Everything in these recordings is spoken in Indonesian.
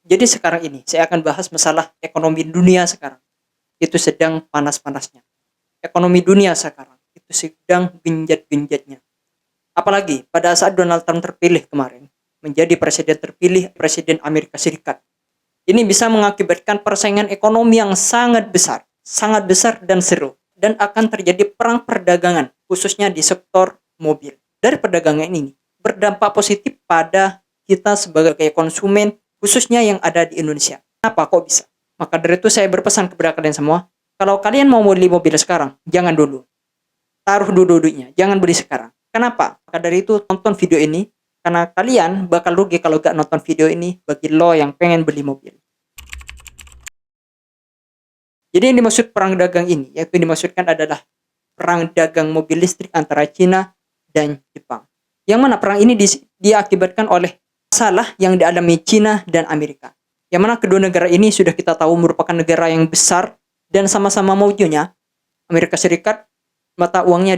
Jadi sekarang ini saya akan bahas masalah ekonomi dunia sekarang. Itu sedang panas-panasnya. Ekonomi dunia sekarang itu sedang genjat-genjatnya. Apalagi pada saat Donald Trump terpilih kemarin menjadi presiden terpilih presiden Amerika Serikat. Ini bisa mengakibatkan persaingan ekonomi yang sangat besar dan seru, dan akan terjadi perang perdagangan khususnya di sektor mobil. Dari perdagangan ini berdampak positif pada kita sebagai konsumen khususnya yang ada di Indonesia. Kenapa kok bisa? Maka dari itu saya berpesan kepada kalian semua, kalau kalian mau beli mobil sekarang, jangan dulu. Taruh dulu duitnya, jangan beli sekarang. Kenapa? Maka dari itu tonton video ini, karena kalian bakal rugi kalau gak nonton video ini bagi lo yang pengen beli mobil. Jadi yang dimaksud perang dagang ini, yaitu dimaksudkan adalah perang dagang mobil listrik antara Cina dan Jepang. Yang mana perang ini diakibatkan oleh masalah yang dialami Cina dan Amerika. Yang mana kedua negara ini sudah kita tahu merupakan negara yang besar dan sama-sama majunya. Amerika Serikat mata uangnya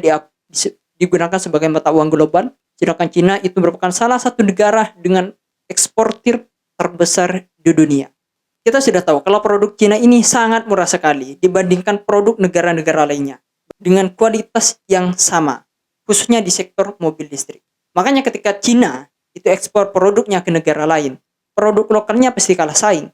digunakan sebagai mata uang global, sedangkan Cina itu merupakan salah satu negara dengan eksportir terbesar di dunia. Kita sudah tahu kalau produk Cina ini sangat murah sekali dibandingkan produk negara-negara lainnya dengan kualitas yang sama, khususnya di sektor mobil listrik. Makanya ketika Cina itu ekspor produknya ke negara lain, produk lokalnya pasti kalah saing.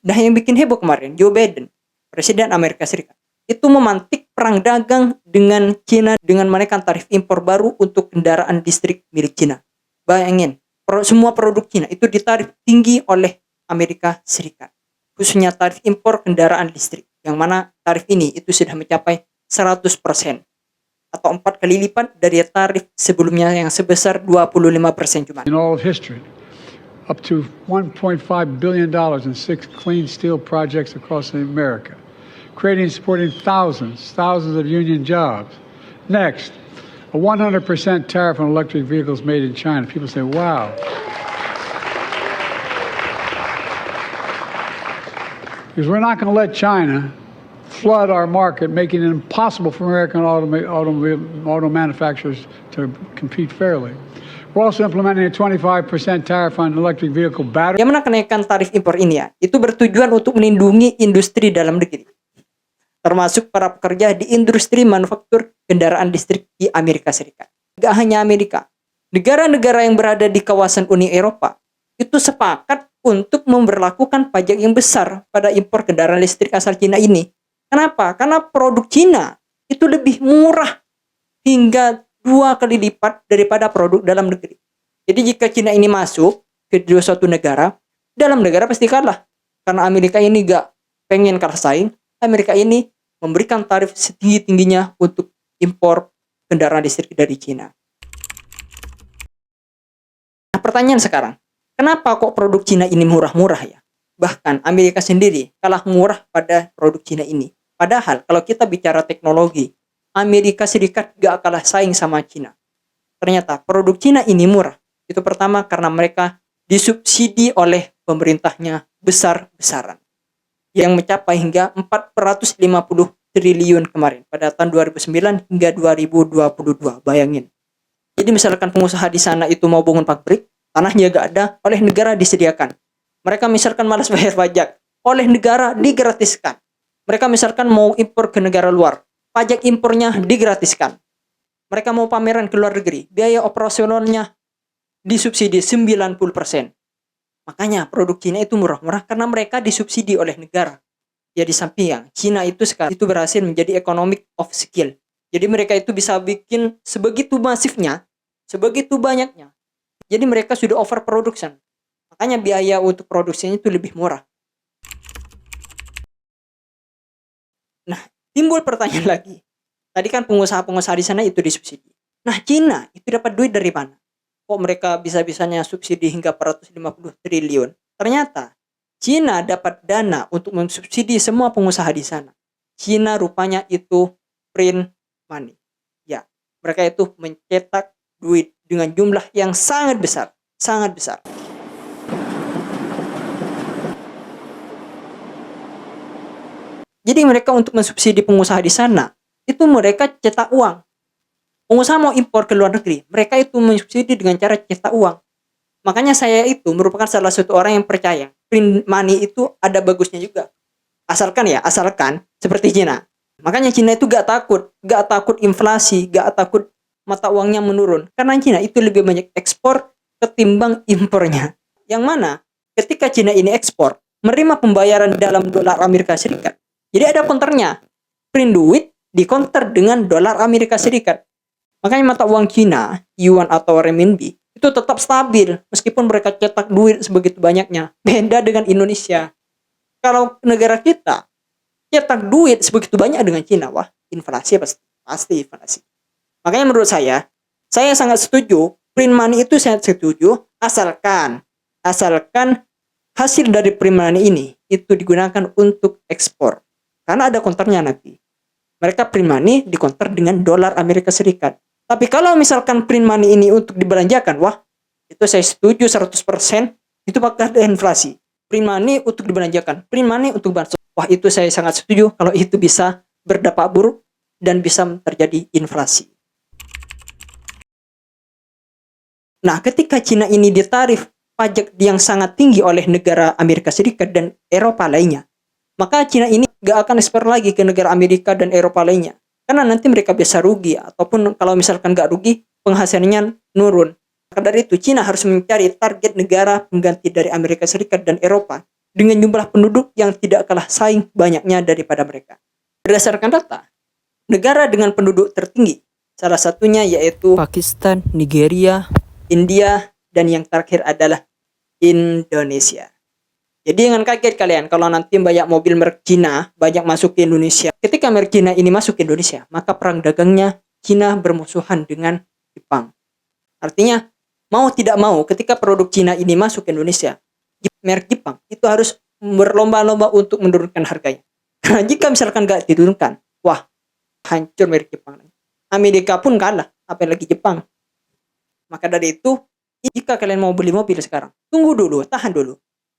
Nah, yang bikin heboh kemarin, Joe Biden, Presiden Amerika Serikat, itu memantik perang dagang dengan Cina dengan menaikkan tarif impor baru untuk kendaraan listrik milik Cina. Bayangin, semua produk Cina itu ditarif tinggi oleh Amerika Serikat. Khususnya tarif impor kendaraan listrik, yang mana tarif ini itu sudah mencapai 100% atau 4 kali lipat dari tarif sebelumnya yang sebesar 25% cuma. In all of history, up to $1.5 billion in 6 clean steel projects across America, creating and supporting thousands of union jobs. Next, a 100% tariff on electric vehicles made in China. People say, wow. Because we're not going to let China flood our market, making it impossible for American auto manufacturers to compete fairly. We're also implementing a 25% tariff on electric vehicle batteries. Yang mana kenaikan tarif impor ini ya, itu bertujuan untuk melindungi industri dalam negeri, termasuk para pekerja di industri manufaktur kendaraan listrik di Amerika Serikat. Gak hanya Amerika, negara-negara yang berada di kawasan Uni Eropa itu sepakat untuk memberlakukan pajak yang besar pada impor kendaraan listrik asal Cina ini. Kenapa? Karena produk Cina itu lebih murah hingga 2 kali lipat daripada produk dalam negeri. Jadi jika Cina ini masuk ke suatu negara, dalam negara pasti kalah. Karena Amerika ini gak pengen kalah saing, Amerika ini memberikan tarif setinggi-tingginya untuk impor kendaraan listrik dari Cina. Nah, pertanyaan sekarang, kenapa kok produk Cina ini murah-murah ya? Bahkan Amerika sendiri kalah murah pada produk Cina ini. Padahal kalau kita bicara teknologi, Amerika Serikat gak kalah saing sama Cina. Ternyata produk Cina ini murah. Itu pertama karena mereka disubsidi oleh pemerintahnya besar-besaran, yang mencapai hingga 450 triliun kemarin pada tahun 2009 hingga 2022. Bayangin. Jadi misalkan pengusaha di sana itu mau bangun pabrik, tanahnya gak ada, oleh negara disediakan. Mereka misalkan malas bayar pajak, oleh negara digratiskan. Mereka misalkan mau impor ke negara luar, pajak impornya digratiskan. Mereka mau pameran ke luar negeri, biaya operasionalnya disubsidi 90%. Makanya produk Cina itu murah-murah karena mereka disubsidi oleh negara. Ya di samping yang Cina itu sekarang itu berhasil menjadi economic of skill. Jadi mereka itu bisa bikin sebegitu masifnya, sebegitu banyaknya. Jadi mereka sudah overproduction. Makanya biaya untuk produksinya itu lebih murah. Nah, timbul pertanyaan lagi. Tadi kan pengusaha-pengusaha di sana itu disubsidi. Nah, Cina itu dapat duit dari mana? Kok mereka bisa-bisanya subsidi hingga 450 triliun? Ternyata, Cina dapat dana untuk mensubsidi semua pengusaha di sana. Cina rupanya itu print money. Ya, mereka itu mencetak duit dengan jumlah yang sangat besar. Sangat besar. Jadi mereka untuk mensubsidi pengusaha di sana, itu mereka cetak uang. Pengusaha mau impor ke luar negeri, mereka itu mensubsidi dengan cara cetak uang. Makanya saya itu merupakan salah satu orang yang percaya print money itu ada bagusnya juga. Asalkan seperti Cina. Makanya Cina itu gak takut inflasi, gak takut mata uangnya menurun. Karena Cina itu lebih banyak ekspor ketimbang impornya. Yang mana ketika Cina ini ekspor, menerima pembayaran dalam dolar Amerika Serikat. Jadi ada counternya. Print duit di counter dengan dolar Amerika Serikat. Makanya mata uang Cina, yuan atau renminbi, itu tetap stabil meskipun mereka cetak duit sebegitu banyaknya. Beda dengan Indonesia. Kalau negara kita cetak duit sebegitu banyak dengan Cina, wah, inflasi pasti inflasi. Makanya menurut saya sangat setuju print money itu, saya setuju asalkan hasil dari print money ini itu digunakan untuk ekspor. Karena ada counternya nanti. Mereka print money di counter dengan dolar Amerika Serikat. Tapi kalau misalkan print money ini untuk dibelanjakan, wah, itu saya setuju 100%, itu bakal ada inflasi. Print money untuk dibelanjakan, print money untuk bansos. Wah, itu saya sangat setuju kalau itu bisa berdampak buruk dan bisa terjadi inflasi. Nah, ketika Cina ini ditarif pajak yang sangat tinggi oleh negara Amerika Serikat dan Eropa lainnya, maka Cina ini gak akan ekspor lagi ke negara Amerika dan Eropa lainnya. Karena nanti mereka bisa rugi, ataupun kalau misalkan gak rugi, penghasilannya nurun. Maka dari itu, Cina harus mencari target negara pengganti dari Amerika Serikat dan Eropa dengan jumlah penduduk yang tidak kalah saing banyaknya daripada mereka. Berdasarkan data, negara dengan penduduk tertinggi, salah satunya yaitu Pakistan, Nigeria, India, dan yang terakhir adalah Indonesia. Jadi jangan kaget kalian kalau nanti banyak mobil merek Cina banyak masuk ke Indonesia. Ketika merek Cina ini masuk ke Indonesia, maka perang dagangnya Cina bermusuhan dengan Jepang. Artinya, mau tidak mau ketika produk Cina ini masuk ke Indonesia, merek Jepang itu harus berlomba-lomba untuk menurunkan harganya. Karena jika misalkan nggak diturunkan, wah, hancur merek Jepang. Amerika pun kalah, apalagi Jepang. Maka dari itu, jika kalian mau beli mobil sekarang, tunggu dulu, tahan dulu.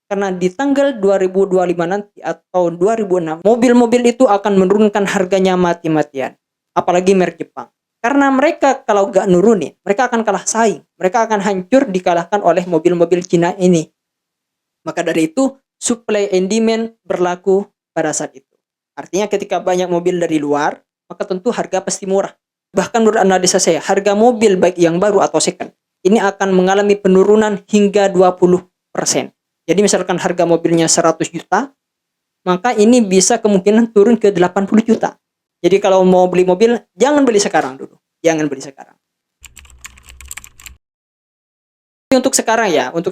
Karena di tanggal 2025 nanti atau 2006, mobil-mobil itu akan menurunkan harganya mati-matian. Apalagi merek Jepang. Karena mereka kalau nggak nurunin, mereka akan kalah saing. Mereka akan hancur dikalahkan oleh mobil-mobil Cina ini. Maka dari itu, supply and demand berlaku pada saat itu. Artinya ketika banyak mobil dari luar, maka tentu harga pasti murah. Bahkan menurut analisa saya, harga mobil baik yang baru atau second, ini akan mengalami penurunan hingga 20%. Jadi misalkan harga mobilnya 100 juta, maka ini bisa kemungkinan turun ke 80 juta. Jadi kalau mau beli mobil, jangan beli sekarang dulu. Jangan beli sekarang. Untuk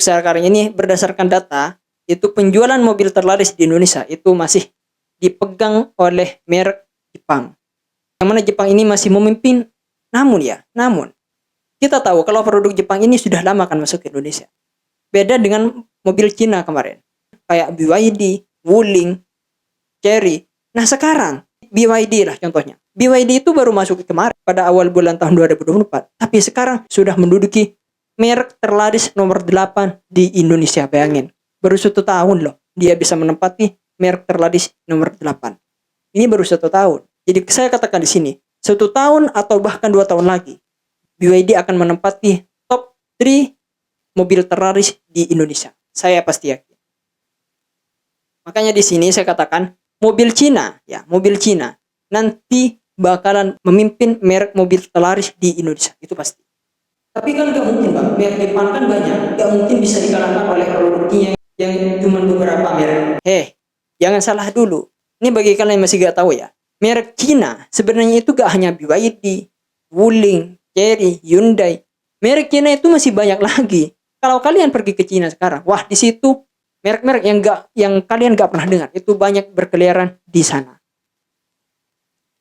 sekarang ini berdasarkan data, itu penjualan mobil terlaris di Indonesia itu masih dipegang oleh merek Jepang. Yang mana Jepang ini masih memimpin, namun kita tahu kalau produk Jepang ini sudah lama akan masuk ke Indonesia. Beda dengan mobil Cina kemarin. Kayak BYD, Wuling, Chery. Nah sekarang, BYD lah contohnya. BYD itu baru masuk kemarin pada awal bulan tahun 2024. Tapi sekarang sudah menduduki merek terlaris nomor 8 di Indonesia. Bayangin, baru 1 tahun loh dia bisa menempati merek terlaris nomor 8. Ini baru 1 tahun. Jadi saya katakan di sini, 1 tahun atau bahkan 2 tahun lagi, BYD akan menempati top 3 mobil terlaris di Indonesia. Saya pasti yakin. Makanya di sini saya katakan mobil Cina nanti bakalan memimpin merek mobil terlaris di Indonesia. Itu pasti. Tapi kan gak mungkin, Bang. Merek Jepang kan banyak. Gak mungkin bisa dikalahkan oleh produknya yang cuma beberapa merek. Jangan salah dulu. Ini bagi kalian yang masih gak tahu ya. Merek Cina sebenarnya itu gak hanya BYD, Wuling, Chery, Hyundai. Merek Cina itu masih banyak lagi. Kalau kalian pergi ke Cina sekarang, wah di situ merek-merek yang kalian nggak pernah dengar itu banyak berkeliaran di sana.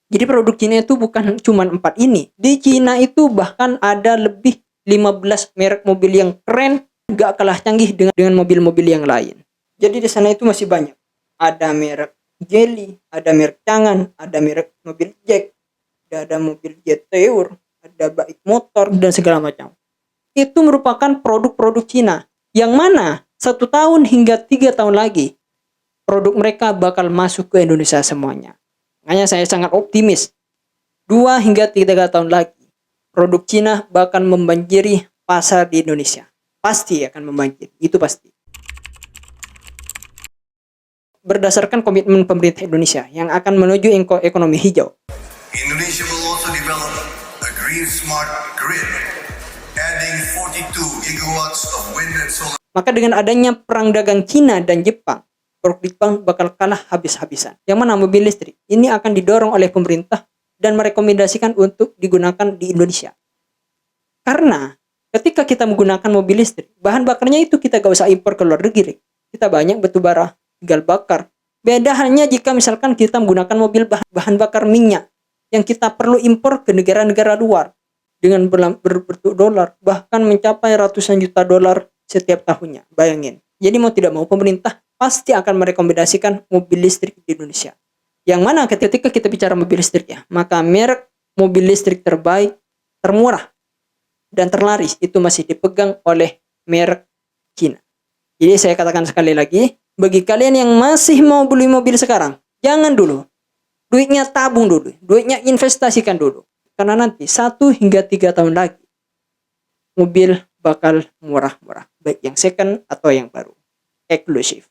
Jadi produk Cina itu bukan cuma 4 ini. Di Cina itu bahkan ada lebih 15 merek mobil yang keren, nggak kalah canggih dengan mobil-mobil yang lain. Jadi di sana itu masih banyak. Ada merek Geely, ada merek Changan, ada merek mobil Jack, ada mobil Jetour, ada Baik Motor dan segala macam. Itu merupakan produk-produk Cina yang mana 1 tahun hingga 3 tahun lagi produk mereka bakal masuk ke Indonesia semuanya. Makanya saya sangat optimis 2 hingga 3 tahun lagi produk Cina bakal membanjiri pasar di Indonesia. pasti akan membanjiri, itu pasti. Berdasarkan komitmen pemerintah Indonesia yang akan menuju ekonomi hijau, Indonesia will also develop a green smart grid, adding 42 gigawatts of wind and solar. maka dengan adanya perang dagang Cina dan Jepang, produk Jepang bakal kalah habis-habisan. Yang mana mobil listrik ini akan didorong oleh pemerintah dan merekomendasikan untuk digunakan di Indonesia. Karena ketika kita menggunakan mobil listrik, bahan bakarnya itu kita gak usah impor ke luar negeri. Kita banyak batu bara, tinggal bakar. Beda halnya jika misalkan kita menggunakan mobil bahan bakar minyak yang kita perlu impor ke negara-negara luar dengan berbentuk dolar, bahkan mencapai ratusan juta dolar setiap tahunnya. Bayangin. Jadi mau tidak mau pemerintah pasti akan merekomendasikan mobil listrik di Indonesia. Yang mana ketika kita bicara mobil listrik ya, maka merek mobil listrik terbaik, termurah, dan terlaris itu masih dipegang oleh merek Cina. Jadi saya katakan sekali lagi, bagi kalian yang masih mau beli mobil sekarang, jangan dulu. Duitnya tabung dulu, duitnya investasikan dulu. Karena nanti 1 hingga 3 tahun lagi, mobil bakal murah-murah. Baik yang second atau yang baru. Eksklusif.